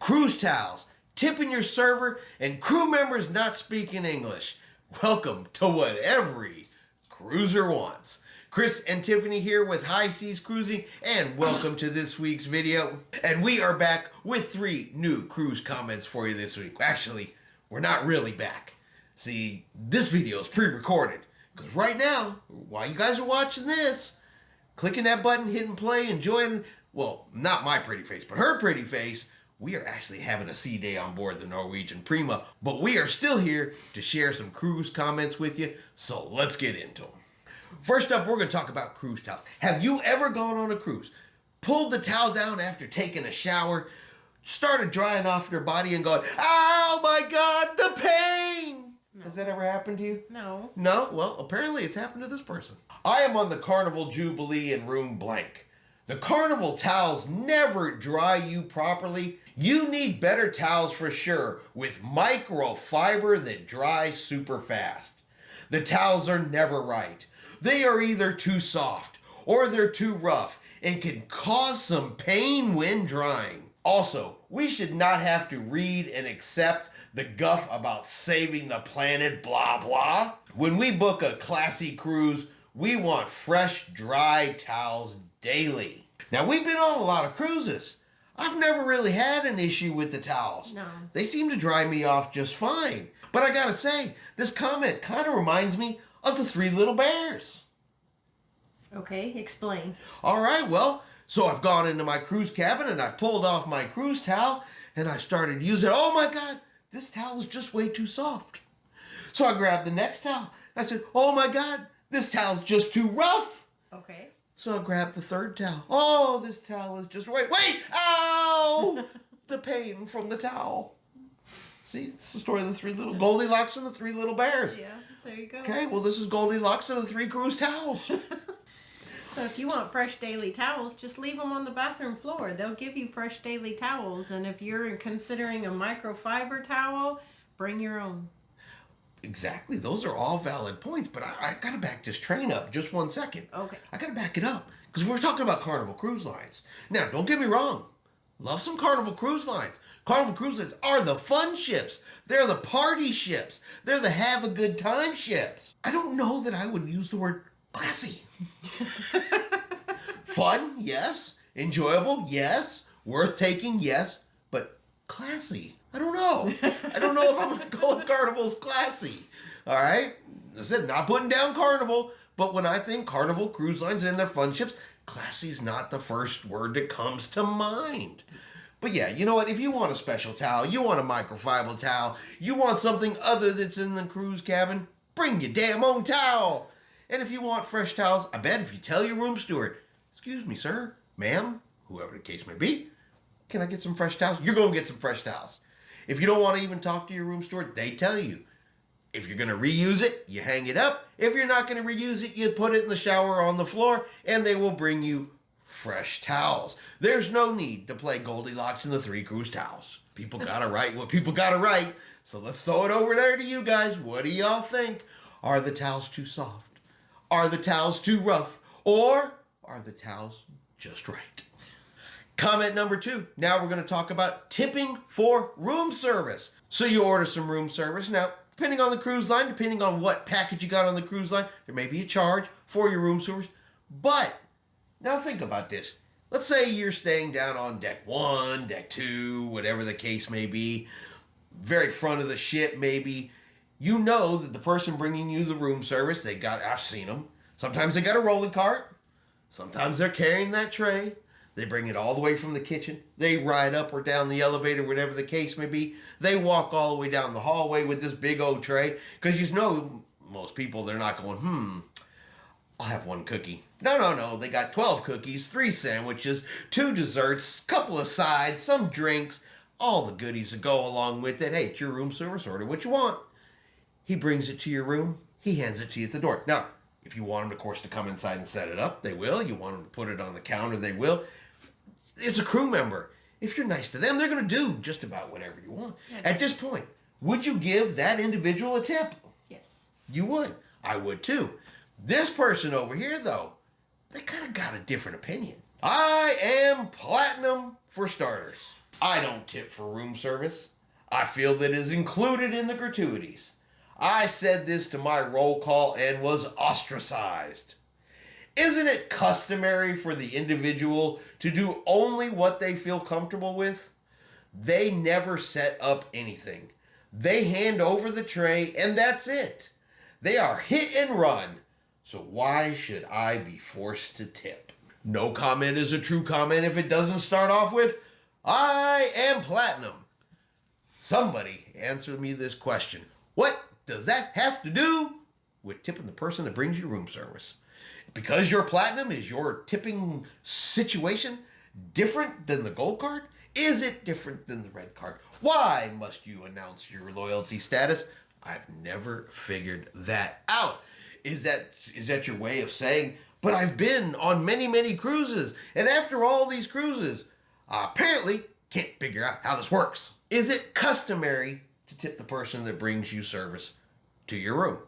cruise towels, tipping your server, and crew members not speaking English. Welcome to what every cruiser wants. Chris and Tiffany here with High Seas Cruising, and welcome to this week's video. And we are back with 3 new cruise comments for you this week. Actually, we're not really back. See, this video is pre-recorded, because right now, while you guys are watching this, clicking that button, hitting play, enjoying, well, not my pretty face, but her pretty face, we are actually having a sea day on board the Norwegian Prima, but we are still here to share some cruise comments with you, so let's get into them. First up, we're going to talk about cruise towels. Have you ever gone on a cruise, pulled the towel down after taking a shower, started drying off your body and going, "Oh my God, the pain!" No. Has that ever happened to you? No. No? Well, apparently it's happened to this person. I am on the Carnival Jubilee in room blank. The Carnival towels never dry you properly. You need better towels for sure, with microfiber that dries super fast. The towels are never right. They are either too soft or they're too rough and can cause some pain when drying. Also, we should not have to read and accept the guff about saving the planet, blah, blah. When we book a classy cruise, we want fresh, dry towels daily. Now, we've been on a lot of cruises. I've never really had an issue with the towels. No. They seem to dry me off just fine. But I gotta say, this comment kind of reminds me of the 3 little bears. Okay, explain. All right, well, so I've gone into my cruise cabin and I've pulled off my cruise towel and I started using it. Oh my God, this towel is just way too soft. So I grabbed the next towel. I said, oh my God, this towel's just too rough. Okay. So I grabbed the third towel. Oh, this towel is just, wait, ow! The pain from the towel. See, it's the story of the 3 little Goldilocks and the 3 little bears. Yeah, there you go. Okay, well, this is Goldilocks and the 3 cruise towels. So if you want fresh daily towels, just leave them on the bathroom floor. They'll give you fresh daily towels. And if you're considering a microfiber towel, bring your own. Exactly. Those are all valid points, but I got to back this train up just 1 second. Okay. I got to back it up because we're talking about Carnival Cruise Lines. Now, don't get me wrong. Love some Carnival Cruise Lines. Carnival Cruise Lines are the fun ships. They're the party ships. They're the have a good time ships. I don't know that I would use the word classy. Fun, yes. Enjoyable, yes. Worth taking, yes. But classy, I don't know. I don't know if I'm going to go with Carnival's classy. All right? I said, not putting down Carnival, but when I think Carnival Cruise Lines and their fun ships, classy is not the first word that comes to mind. But yeah, you know what? If you want a special towel, you want a microfiber towel, you want something other that's in the cruise cabin, bring your damn own towel. And if you want fresh towels, I bet if you tell your room steward, "Excuse me, sir, ma'am," whoever the case may be, "can I get some fresh towels?" You're going to get some fresh towels. If you don't want to even talk to your room steward, they tell you. If you're going to reuse it, you hang it up. If you're not going to reuse it, you put it in the shower on the floor, and they will bring you fresh towels. There's no need to play Goldilocks and the 3 cruise towels. People got to write what people got to write. So let's throw it over there to you guys. What do y'all think? Are the towels too soft? Are the towels too rough? Or are the towels just right? Comment number 2. Now we're going to talk about tipping for room service. So you order some room service. Now, depending on the cruise line, depending on what package you got on the cruise line, there may be a charge for your room service. But now think about this. Let's say you're staying down on deck 1, deck 2, whatever the case may be, very front of the ship maybe. You know that the person bringing you the room service, I've seen them. Sometimes they got a rolling cart. Sometimes they're carrying that tray. They bring it all the way from the kitchen. They ride up or down the elevator, whatever the case may be. They walk all the way down the hallway with this big old tray. Because you know, most people, they're not going, I'll have 1 cookie. No. They got 12 cookies, 3 sandwiches, 2 desserts, couple of sides, some drinks, all the goodies that go along with it. Hey, it's your room service. Order what you want. He brings it to your room. He hands it to you at the door. Now, if you want them, of course, to come inside and set it up, they will. You want them to put it on the counter, they will. It's a crew member. If you're nice to them, they're going to do just about whatever you want. Yeah. At this point, would you give that individual a tip? Yes. You would. I would too. This person over here, though, they kind of got a different opinion. I am platinum for starters. I don't tip for room service. I feel that it is included in the gratuities. I said this to my roll call and was ostracized. Isn't it customary for the individual to do only what they feel comfortable with? They never set up anything. They hand over the tray and that's it. They are hit and run. So why should I be forced to tip? No comment is a true comment if it doesn't start off with, I am platinum. Somebody answer me this question. What does that have to do with tipping the person that brings you room service? Because your platinum, is your tipping situation different than the gold card? Is it different than the red card? Why must you announce your loyalty status? I've never figured that out. Is that your way of saying, but I've been on many, many cruises, and after all these cruises, I apparently can't figure out how this works. Is it customary to tip the person that brings you service to your room?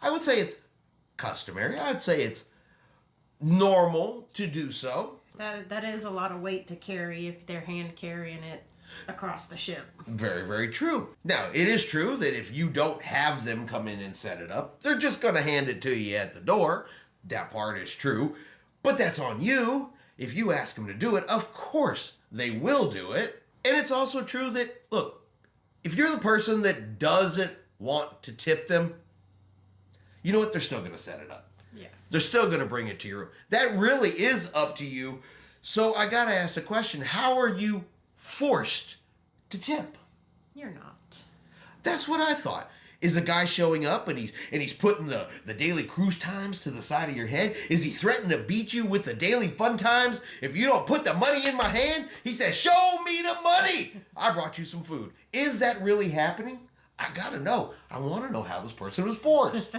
I would say it's customary. I'd say it's normal to do so. That is a lot of weight to carry if they're hand carrying it across the ship. Very, very true. Now, it is true that if you don't have them come in and set it up, they're just going to hand it to you at the door. That part is true. But that's on you. If you ask them to do it, of course they will do it. And it's also true that, look, if you're the person that doesn't want to tip them, you know what? They're still going to set it up. Yeah. They're still going to bring it to your room. That really is up to you. So I got to ask the question, how are you forced to tip? You're not. That's what I thought. Is a guy showing up and he's putting the daily cruise times to the side of your head? Is he threatening to beat you with the daily fun times? If you don't put the money in my hand, he says, show me the money. I brought you some food. Is that really happening? I gotta know. I want to know how this person was forced.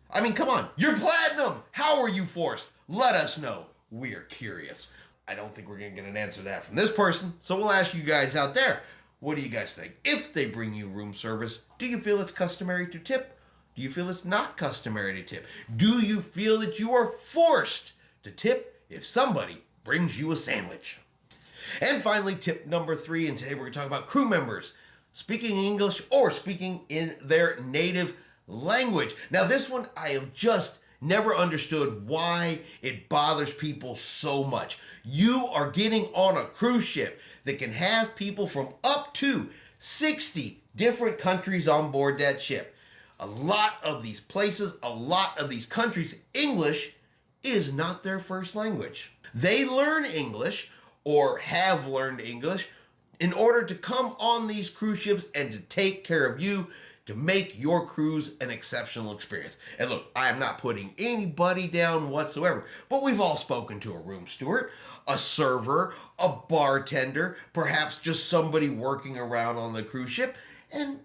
I mean, come on. You're platinum. How are you forced? Let us know. We're curious. I don't think we're going to get an answer to that from this person, so we'll ask you guys out there. What do you guys think? If they bring you room service, do you feel it's customary to tip? Do you feel it's not customary to tip? Do you feel that you are forced to tip if somebody brings you a sandwich? And finally, tip number 3, and today we're going to talk about crew members speaking English or speaking in their native language. Now, this one I have just never understood why it bothers people so much. You are getting on a cruise ship that can have people from up to 60 different countries on board that ship. A lot of these places, a lot of these countries, English is not their first language. They learn English or have learned English in order to come on these cruise ships and to take care of you, to make your cruise an exceptional experience. And look, I am not putting anybody down whatsoever, but we've all spoken to a room steward, a server, a bartender, perhaps just somebody working around on the cruise ship, and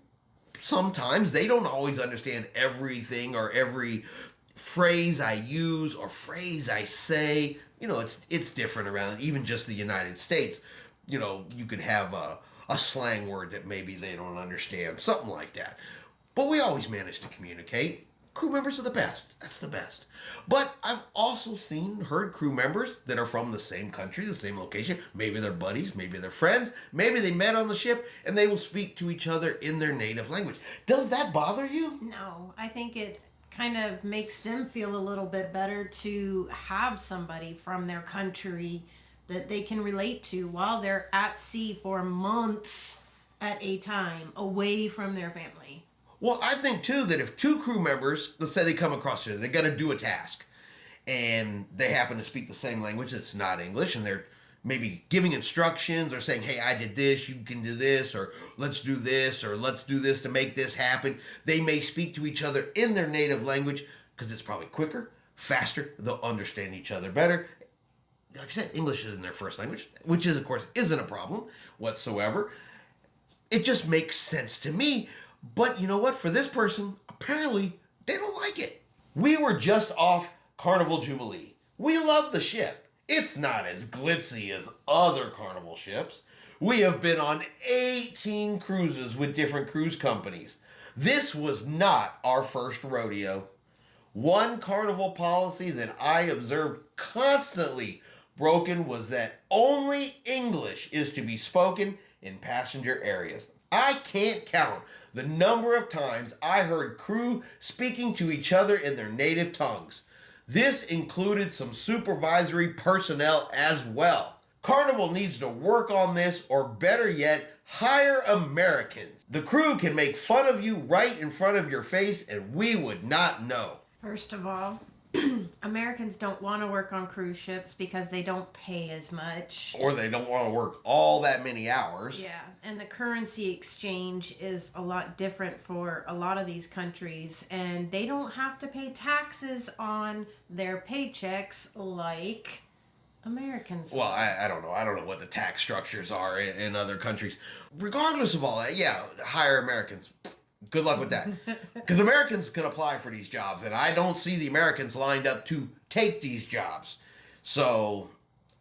sometimes they don't always understand everything or every phrase I use or phrase I say. You know, it's different around even just the United States. You know, you could have a slang word that maybe they don't understand, something like that. But we always manage to communicate. Crew members are the best. That's the best. But I've also heard crew members that are from the same country, the same location. Maybe they're buddies, maybe they're friends, maybe they met on the ship, and they will speak to each other in their native language. Does that bother you? No, I think it kind of makes them feel a little bit better to have somebody from their country that they can relate to while they're at sea for months at a time away from their family. Well, I think too that if 2 crew members, let's say they come across each other, they got to do a task, and they happen to speak the same language that's not English, and they're maybe giving instructions or saying, hey, I did this, you can do this, or let's do this to make this happen. They may speak to each other in their native language because it's probably quicker, faster, they'll understand each other better. Like I said, English isn't their first language, which is, of course, isn't a problem whatsoever. It just makes sense to me. But you know what? For this person, apparently, they don't like it. We were just off Carnival Jubilee. We love the ship. It's not as glitzy as other Carnival ships. We have been on 18 cruises with different cruise companies. This was not our first rodeo. One Carnival policy that I observed constantly broken was that only English is to be spoken in passenger areas. I can't count the number of times I heard crew speaking to each other in their native tongues. This included some supervisory personnel as well. Carnival needs to work on this, or better yet, hire Americans. The crew can make fun of you right in front of your face and we would not know. First of all, Americans don't want to work on cruise ships because they don't pay as much. Or they don't want to work all that many hours. Yeah, and the currency exchange is a lot different for a lot of these countries, and they don't have to pay taxes on their paychecks like Americans. Well, I don't know. I don't know what the tax structures are in other countries. Regardless of all that, yeah, hire Americans. Good luck with that. Because Americans can apply for these jobs, and I don't see the Americans lined up to take these jobs. So,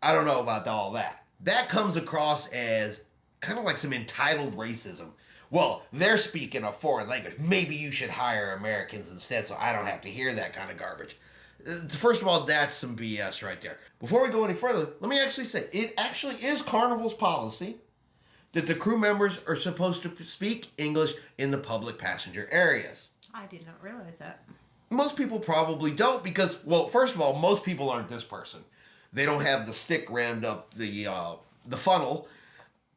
I don't know about all that. That comes across as kind of like some entitled racism. Well, they're speaking a foreign language. Maybe you should hire Americans instead so I don't have to hear that kind of garbage. First of all, that's some BS right there. Before we go any further, let me actually say, it actually is Carnival's policy that the crew members are supposed to speak English in the public passenger areas. I did not realize that. Most people probably don't because, well, first of all, most people aren't this person. They don't have the stick rammed up the funnel,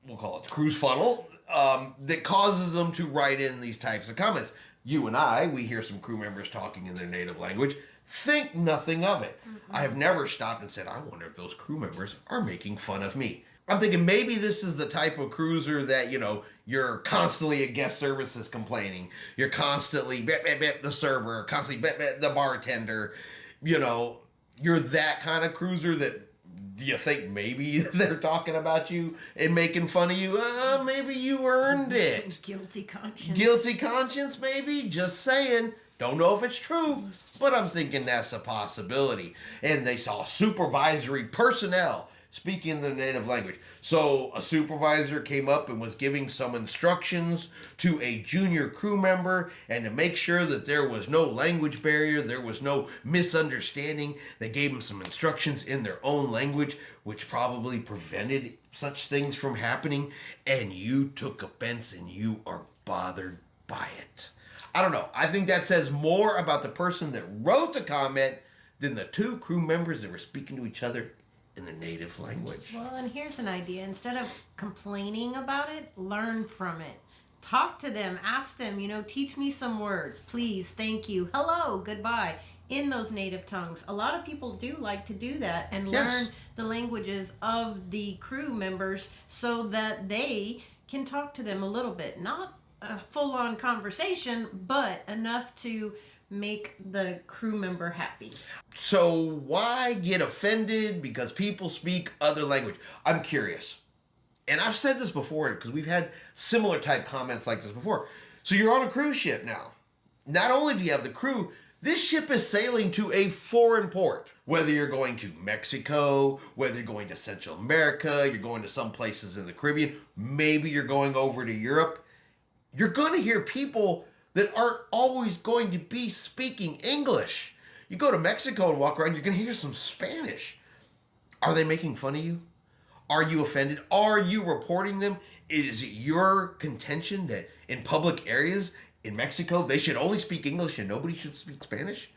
we'll call it the cruise funnel, that causes them to write in these types of comments. You and I, we hear some crew members talking in their native language, think nothing of it. Mm-hmm. I have never stopped and said, I wonder if those crew members are making fun of me. I'm thinking maybe this is the type of cruiser that, you know, you're constantly at guest services complaining. You're constantly the server, constantly the bartender. You know, you're that kind of cruiser that do you think maybe they're talking about you and making fun of you? Maybe you earned it. Guilty conscience. Guilty conscience, maybe? Just saying. Don't know if it's true, but I'm thinking that's a possibility. And they saw supervisory personnel speaking the native language. So a supervisor came up and was giving some instructions to a junior crew member, and to make sure that there was no language barrier, there was no misunderstanding, they gave him some instructions in their own language, which probably prevented such things from happening, and you took offense and you are bothered by it. I don't know. I think that says more about the person that wrote the comment than the two crew members that were speaking to each other in the native language. Well, and here's an idea. Instead of complaining about it, learn from it. Talk to them. Ask them, teach me some words. Please, thank you, hello, goodbye, in those native tongues. A lot of people do like to do that and learn the languages of the crew members so that they can talk to them a little bit. Not a full-on conversation, but enough to make the crew member happy. So why get offended because people speak other language? I'm curious. And I've said this before because we've had similar type comments like this before. So you're on a cruise ship now. Not only do you have the crew, this ship is sailing to a foreign port. Whether you're going to Mexico, whether you're going to Central America, you're going to some places in the Caribbean, maybe you're going over to Europe, you're going to hear people that aren't always going to be speaking English. You go to Mexico and walk around, you're going to hear some Spanish. Are they making fun of you? Are you offended? Are you reporting them? Is it your contention that in public areas in Mexico, they should only speak English and nobody should speak Spanish?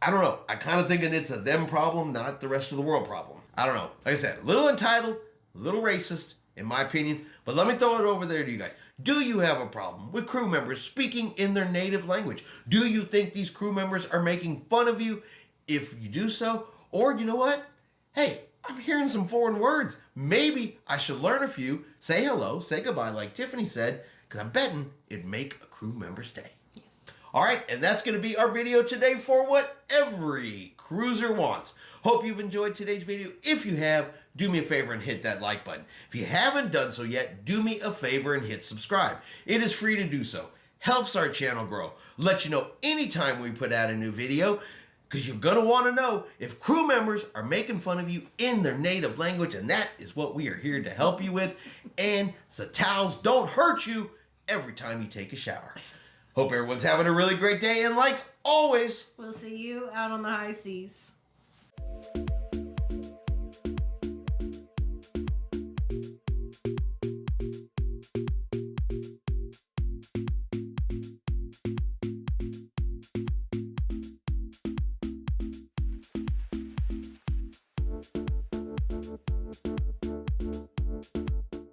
I don't know. I kind of thinking it's a them problem, not the rest of the world problem. I don't know. Like I said, a little entitled, a little racist, in my opinion. But let me throw it over there to you guys. Do you have a problem with crew members speaking in their native language? Do you think these crew members are making fun of you? If you do so, or you know what? Hey, I'm hearing some foreign words. Maybe I should learn a few, say hello, say goodbye like Tiffany said, because I'm betting it'd make a crew member's day. Yes. All right, and that's going to be our video today for what every cruiser wants. Hope you've enjoyed today's video. If you have, do me a favor and hit that like button. If you haven't done so yet, do me a favor and hit subscribe. It is free to do so. Helps our channel grow. Let you know anytime we put out a new video, because you're going to want to know if crew members are making fun of you in their native language, and that is what we are here to help you with. And so towels don't hurt you every time you take a shower. Hope everyone's having a really great day, and like always, we'll see you out on the high seas.